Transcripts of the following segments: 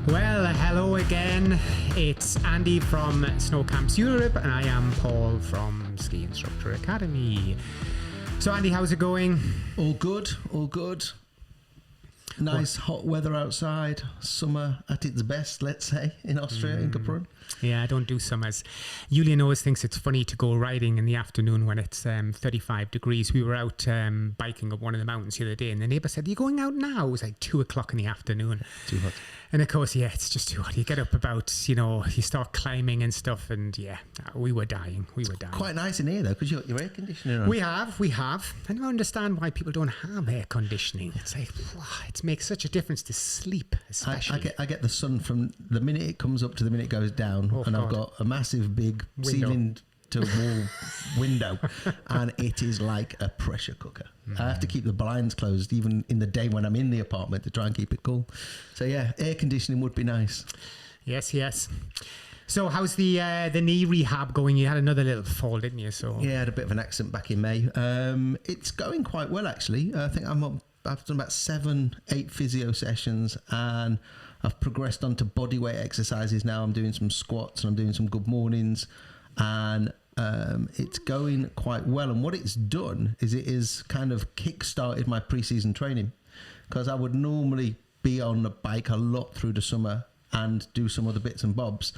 Well, hello again. It's Andy from Snow Camps Europe, and I am Paul from Ski Instructor Academy. So, Andy, how's it going? All good, all good. Nice hot weather outside. Summer at its best, let's say, in Austria, in Kaprun. Yeah, I don't do summers. Julian always thinks it's funny to go riding in the afternoon when it's 35 degrees. We were out biking up one of the mountains the other day, and the neighbour said, "Are you going out now?" It was like 2 o'clock in the afternoon. Too hot. And of course, yeah, it's just too hot. You get up about, you start climbing and stuff, and yeah, we were dying. Quite nice in here, though, because you've got your air conditioning on. We have. I don't understand why people don't have air conditioning. It's like, it makes such a difference to sleep, especially. I get the sun from the minute it comes up to the minute it goes down, and God. I've got a massive big ceiling to wall window, and it is like a pressure cooker. I have to keep the blinds closed even in the day when I'm in the apartment to try and keep it cool. So yeah, air conditioning would be nice. Yes. So how's the knee rehab going? You had another little fall, didn't you? So yeah, I had a bit of an accident back in May. It's going quite well, actually. I think I've done about 7-8 physio sessions, and I've progressed onto bodyweight exercises now. I'm doing some squats and I'm doing some good mornings, and it's going quite well. And what it's done is it has kind of kick-started my pre-season training, because I would normally be on the bike a lot through the summer and do some other bits and bobs.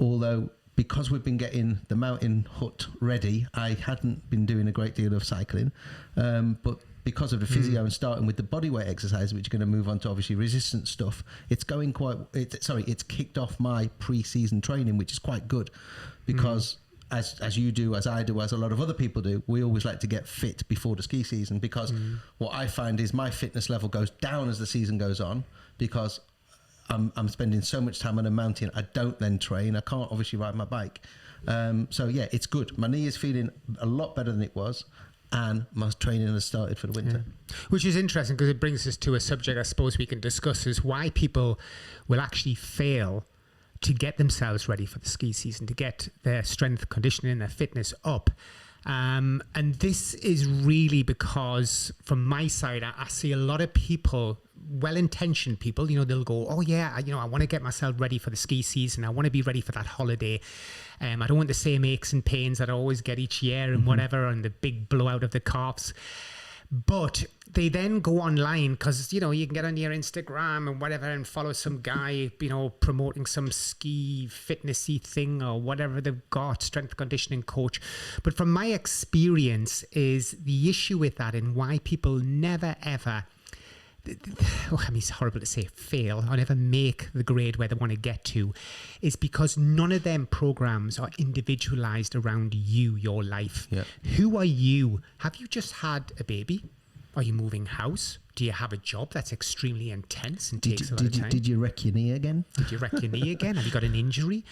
Although, because we've been getting the mountain hut ready, I hadn't been doing a great deal of cycling. But because of the physio and starting with the bodyweight exercise, which are going to move on to obviously resistance stuff, it's kicked off my pre-season training, which is quite good, because as you do, as I do, as a lot of other people do, we always like to get fit before the ski season, because what I find is my fitness level goes down as the season goes on, because I'm spending so much time on a mountain. I don't then train. I can't obviously ride my bike. So yeah, it's good. My knee is feeling a lot better than it was, and my training has started for the winter. Yeah. Which is interesting, because it brings us to a subject I suppose we can discuss, is why people will actually fail to get themselves ready for the ski season, to get their strength, conditioning, their fitness up. And this is really because, from my side, I see a lot of people, well-intentioned people, they'll go, oh yeah, I want to get myself ready for the ski season. I want to be ready for that holiday. I don't want the same aches and pains that I always get each year and whatever, and the big blowout of the calves. But they then go online, because, you can get on your Instagram and whatever and follow some guy, promoting some ski fitnessy thing or whatever they've got, strength conditioning coach. But from my experience, is the issue with that, and why people never ever, it's horrible to say fail or never make the grade where they want to get to, is because none of them programs are individualized around you, your life. Yep. Who are you? Have you just had a baby? Are you moving house? Do you have a job that's extremely intense and takes a lot of time? Did you wreck your knee again? Did you wreck your knee again? Have you got an injury?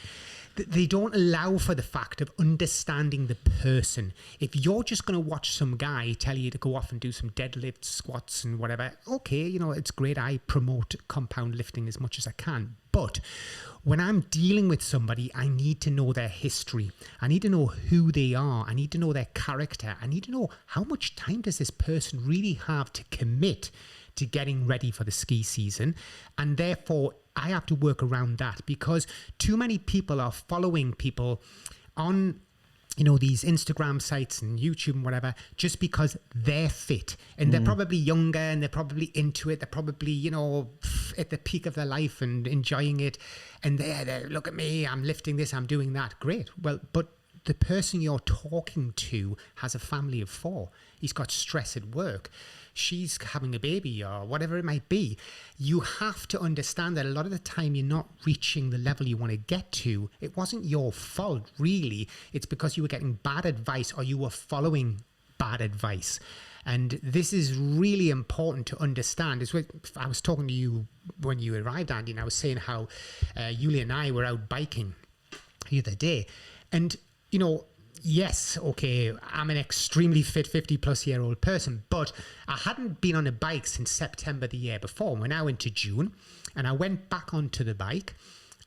They don't allow for the fact of understanding the person. If you're just going to watch some guy tell you to go off and do some deadlifts, squats and whatever, okay, it's great. I promote compound lifting as much as I can. But when I'm dealing with somebody, I need to know their history. I need to know who they are. I need to know their character. I need to know how much time does this person really have to commit to getting ready for the ski season. And therefore, I have to work around that, because too many people are following people on these Instagram sites and YouTube and whatever, just because they're fit, and they're probably younger and they're probably into it. They're probably, at the peak of their life and enjoying it. And they're look at me, I'm lifting this, I'm doing that. Great. Well, but the person you're talking to has a family of 4. He's got stress at work. She's having a baby or whatever it might be. You have to understand that a lot of the time you're not reaching the level you want to get to. It wasn't your fault, really. It's because you were getting bad advice, or you were following bad advice. And this is really important to understand. I was talking to you when you arrived, Andy, and I was saying how Yulia and I were out biking the other day. And, yes, okay, I'm an extremely fit 50-plus-year-old person, but I hadn't been on a bike since September the year before. We're now into June, and I went back onto the bike,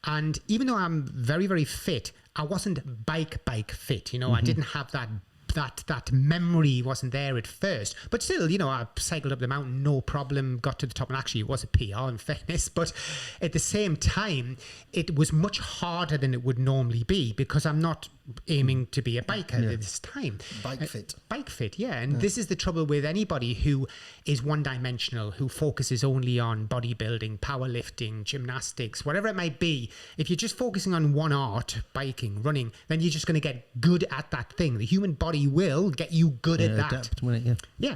and even though I'm very, very fit, I wasn't bike fit. I didn't have that that memory wasn't there at first. But still, you know, I cycled up the mountain, no problem, got to the top, and actually it was a PR in fairness. But at the same time, it was much harder than it would normally be because I'm not aiming to be a biker at this time. Bike fit. Bike fit, yeah. And this is the trouble with anybody who is one-dimensional, who focuses only on bodybuilding, powerlifting, gymnastics, whatever it might be. If you're just focusing on one art, biking, running, then you're just going to get good at that thing. The human body will get you good at that. Adapt, won't it? Yeah.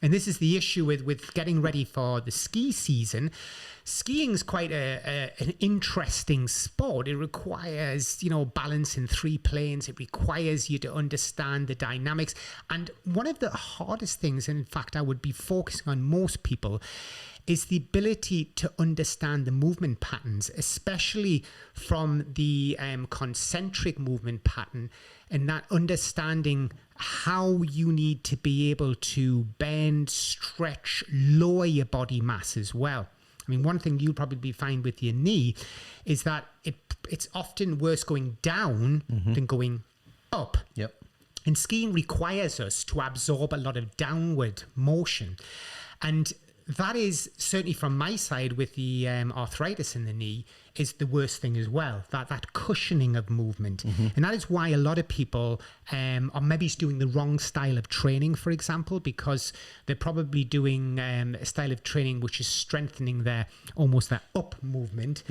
And this is the issue with getting ready for the ski season. Skiing is quite an interesting sport. It requires, you know, balance in 3 planes. It requires you to understand the dynamics. And one of the hardest things, and in fact, I would be focusing on most people, is the ability to understand the movement patterns, especially from the concentric movement pattern, and that understanding how you need to be able to bend, stretch, lower your body mass as well. I mean, one thing you'll probably find with your knee is that it's often worse going down than going up. Yep. And skiing requires us to absorb a lot of downward motion. And that is certainly from my side with the arthritis in the knee is the worst thing as well, that cushioning of movement. And that is why a lot of people are maybe doing the wrong style of training, for example, because they're probably doing a style of training which is strengthening their up movement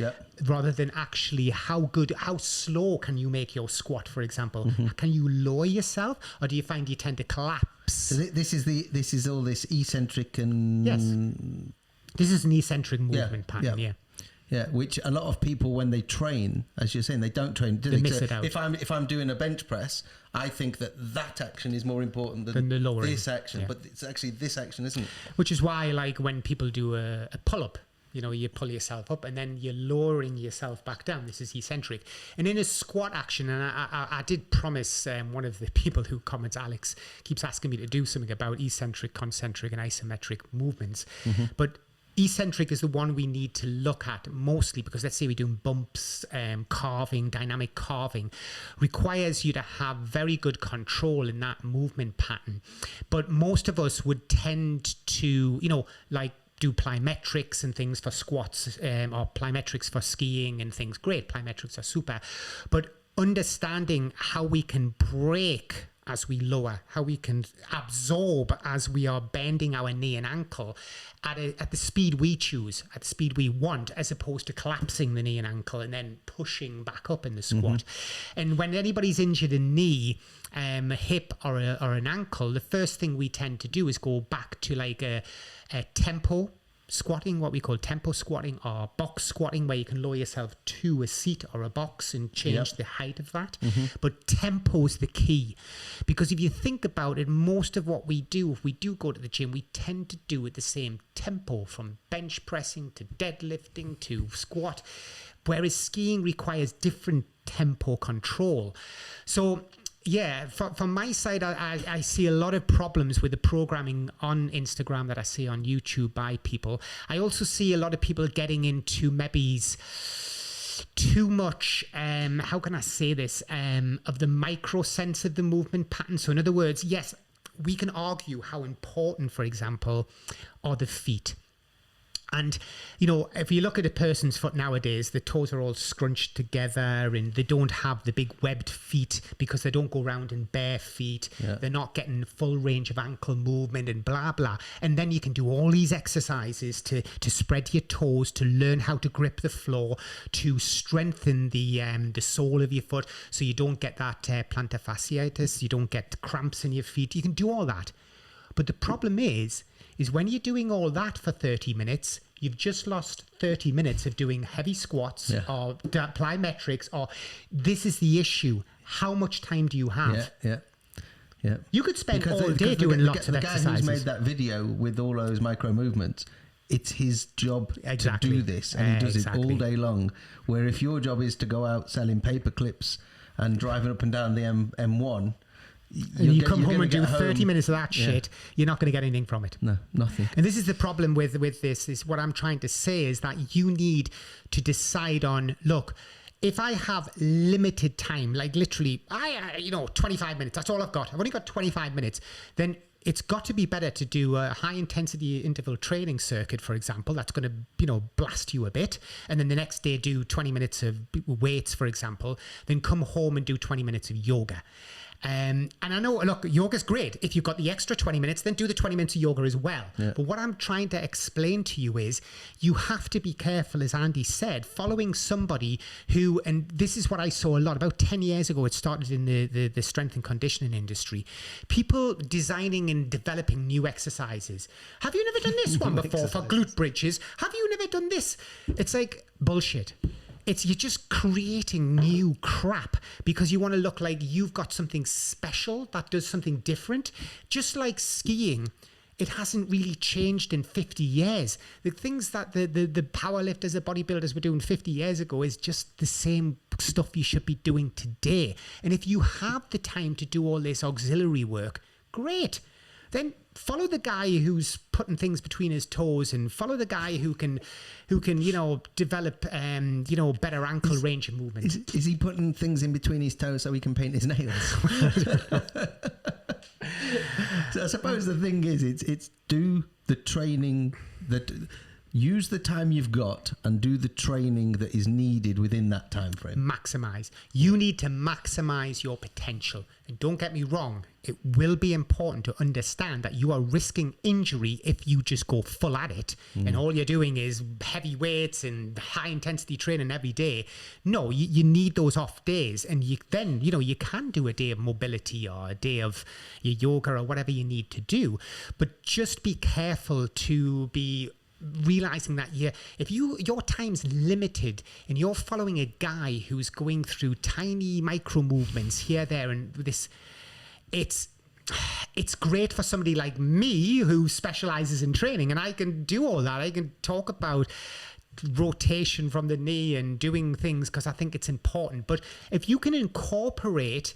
rather than actually how slow can you make your squat, for example. Can you lower yourself, or do you find you tend to collapse? So this is all this eccentric and this is an eccentric movement pattern. Yeah, which a lot of people, when they train, as you're saying, they don't train. They miss it out. If I'm doing a bench press, I think that action is more important than the lowering. this action. But it's actually this action, isn't it? Which is why, like, when people do a pull-up, you know, you pull yourself up and then you're lowering yourself back down. This is eccentric. And in a squat action, and I did promise one of the people who comments, Alex, keeps asking me to do something about eccentric, concentric, and isometric movements. But eccentric is the one we need to look at mostly because, let's say we're doing bumps, carving, dynamic carving, requires you to have very good control in that movement pattern. But most of us would tend to, you know, like, do plyometrics and things for squats or plyometrics for skiing and things. Great, plyometrics are super. But understanding how we can brake as we lower, how we can absorb as we are bending our knee and ankle at the speed we choose, at the speed we want, as opposed to collapsing the knee and ankle and then pushing back up in the squat. And when anybody's injured a knee, a hip or an ankle, the first thing we tend to do is go back to like a tempo squatting, what we call tempo squatting, or box squatting, where you can lower yourself to a seat or a box and change the height of that. But tempo is the key, because if you think about it, most of what we do, if we do go to the gym, we tend to do it the same tempo, from bench pressing to deadlifting to squat, whereas skiing requires different tempo control. So yeah, from my side, I see a lot of problems with the programming on Instagram that I see on YouTube by people. I also see a lot of people getting into maybe too much, how can I say this, of the micro sense of the movement pattern. So in other words, yes, we can argue how important, for example, are the feet. And, you know, if you look at a person's foot nowadays, the toes are all scrunched together and they don't have the big webbed feet because they don't go around in bare feet. They're not getting full range of ankle movement and blah, blah. And then you can do all these exercises to spread your toes, to learn how to grip the floor, to strengthen the sole of your foot so you don't get that plantar fasciitis, you don't get cramps in your feet. You can do all that. But the problem is when you're doing all that for 30 minutes, you've just lost 30 minutes of doing heavy squats or plyometrics, or this is the issue. How much time do you have? Yeah. You could spend all day doing lots of exercises. The guy who's made that video with all those micro movements, it's his job to do this, and he does it all day long. Where if your job is to go out selling paper clips and driving up and down the M1, and you come home and do 30 minutes of that shit, you're not going to get anything from it. No, nothing. And this is the problem with this, is what I'm trying to say is that you need to decide on, look, if I have limited time, like literally, 25 minutes, that's all I've got. I've only got 25 minutes. Then it's got to be better to do a high intensity interval training circuit, for example. That's going to, blast you a bit. And then the next day do 20 minutes of weights, for example. Then come home and do 20 minutes of yoga. And I know, look, yoga's great. If you've got the extra 20 minutes, then do the 20 minutes of yoga as well. Yeah. But what I'm trying to explain to you is you have to be careful, as Andy said, following somebody who, and this is what I saw a lot, about 10 years ago, it started in the strength and conditioning industry. People designing and developing new exercises. Have you never done this one before for glute bridges? Have you never done this? It's like bullshit. You're just creating new crap because you want to look like you've got something special that does something different. Just like skiing, it hasn't really changed in 50 years. The things that the powerlifters, the bodybuilders were doing 50 years ago is just the same stuff you should be doing today. And if you have the time to do all this auxiliary work, great. Then follow the guy who's putting things between his toes, and follow the guy who can develop better ankle range of movement. Is he putting things in between his toes so he can paint his nails? So I suppose the thing is, it's do the training that. Use the time you've got and do the training that is needed within that time frame. Maximize. You need to maximize your potential. And don't get me wrong, it will be important to understand that you are risking injury if you just go full at it and all you're doing is heavy weights and high intensity training every day. No, you need those off days, and you can do a day of mobility or a day of your yoga or whatever you need to do. But just be careful to be realizing that if your time's limited and you're following a guy who's going through tiny micro movements here, there, and this, it's great for somebody like me who specializes in training, and I can do all that. I can talk about rotation from the knee and doing things because I think it's important. But if you can incorporate,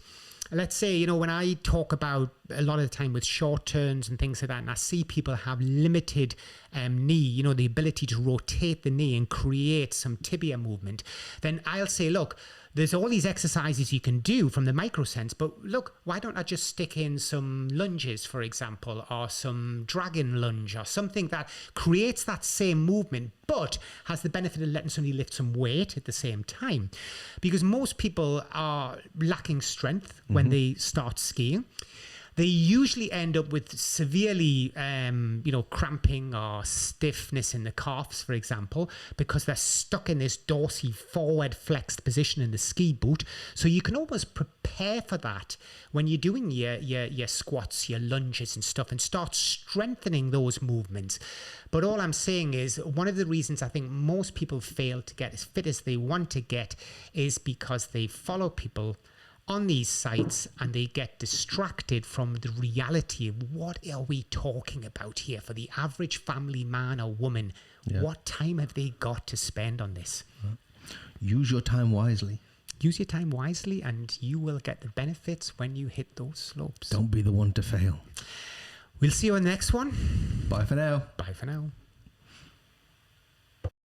let's say, when I talk about a lot of the time with short turns and things like that, and I see people have limited knee, the ability to rotate the knee and create some tibia movement, then I'll say, look, there's all these exercises you can do from the micro sense, but look, why don't I just stick in some lunges, for example, or some dragon lunge or something that creates that same movement, but has the benefit of letting somebody lift some weight at the same time. Because most people are lacking strength when they start skiing. They usually end up with severely, cramping or stiffness in the calves, for example, because they're stuck in this dorsally forward flexed position in the ski boot. So you can almost prepare for that when you're doing your squats, your lunges and stuff, and start strengthening those movements. But all I'm saying is one of the reasons I think most people fail to get as fit as they want to get is because they follow people on these sites and they get distracted from the reality of what are we talking about here for the average family man or woman. What time have they got to spend on this? Use your time wisely. Use your time wisely and you will get the benefits when you hit those slopes. Don't be the one to fail. We'll see you on the next one. Bye for now. Bye for now.